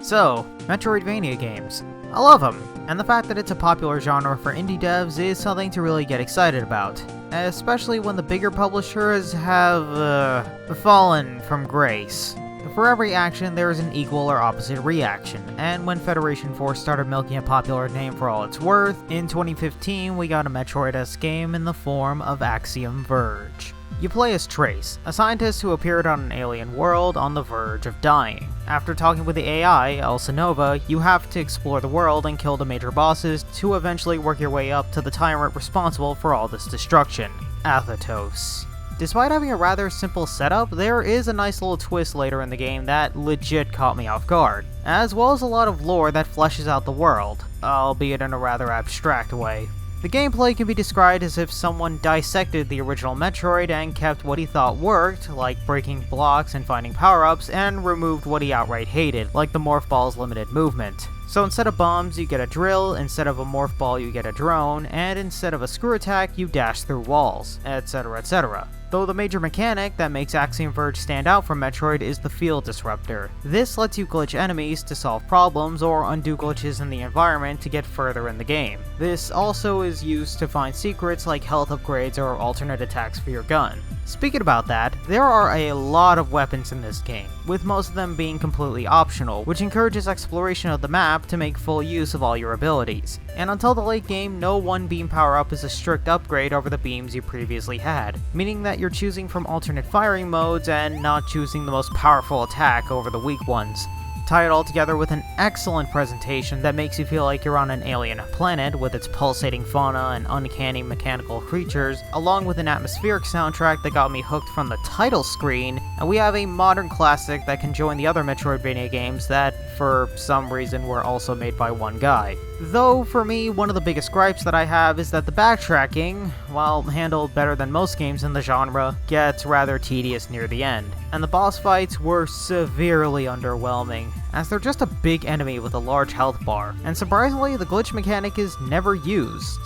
So, Metroidvania games. I love them, and the fact that it's a popular genre for indie devs is something to really get excited about, especially when the bigger publishers have, fallen from grace. For every action, there is an equal or opposite reaction, and when Federation Force started milking a popular name for all it's worth, in 2015 we got a Metroid-esque game in the form of Axiom Verge. You play as Trace, a scientist who appeared on an alien world on the verge of dying. After talking with the AI, Elsa Nova, you have to explore the world and kill the major bosses to eventually work your way up to the tyrant responsible for all this destruction, Athatos. Despite having a rather simple setup, there is a nice little twist later in the game that legit caught me off guard, as well as a lot of lore that fleshes out the world, albeit in a rather abstract way. The gameplay can be described as if someone dissected the original Metroid and kept what he thought worked, like breaking blocks and finding power-ups, and removed what he outright hated, like the Morph Ball's limited movement. So instead of bombs, you get a drill, instead of a Morph Ball, you get a drone, and instead of a screw attack, you dash through walls, etc, etc. Though the major mechanic that makes Axiom Verge stand out from Metroid is the Field Disruptor. This lets you glitch enemies to solve problems or undo glitches in the environment to get further in the game. This also is used to find secrets like health upgrades or alternate attacks for your gun. Speaking about that, there are a lot of weapons in this game, with most of them being completely optional, which encourages exploration of the map to make full use of all your abilities. And until the late game, no one beam power-up is a strict upgrade over the beams you previously had, meaning that you're choosing from alternate firing modes and not choosing the most powerful attack over the weak ones. Tie it all together with an excellent presentation that makes you feel like you're on an alien planet with its pulsating fauna and uncanny mechanical creatures, along with an atmospheric soundtrack that got me hooked from the title screen, and we have a modern classic that can join the other Metroidvania games that, for some reason, were also made by one guy. Though, for me, one of the biggest gripes that I have is that the backtracking, while handled better than most games in the genre, gets rather tedious near the end, and the boss fights were severely underwhelming, as they're just a big enemy with a large health bar, and surprisingly, the glitch mechanic is never used,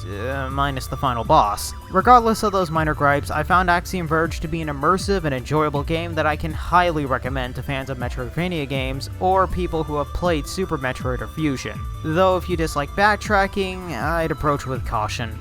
minus the final boss. Regardless of those minor gripes, I found Axiom Verge to be an immersive and enjoyable game that I can highly recommend to fans of Metroidvania games, or people who have played Super Metroid or Fusion. Though if you dislike backtracking, I'd approach with caution.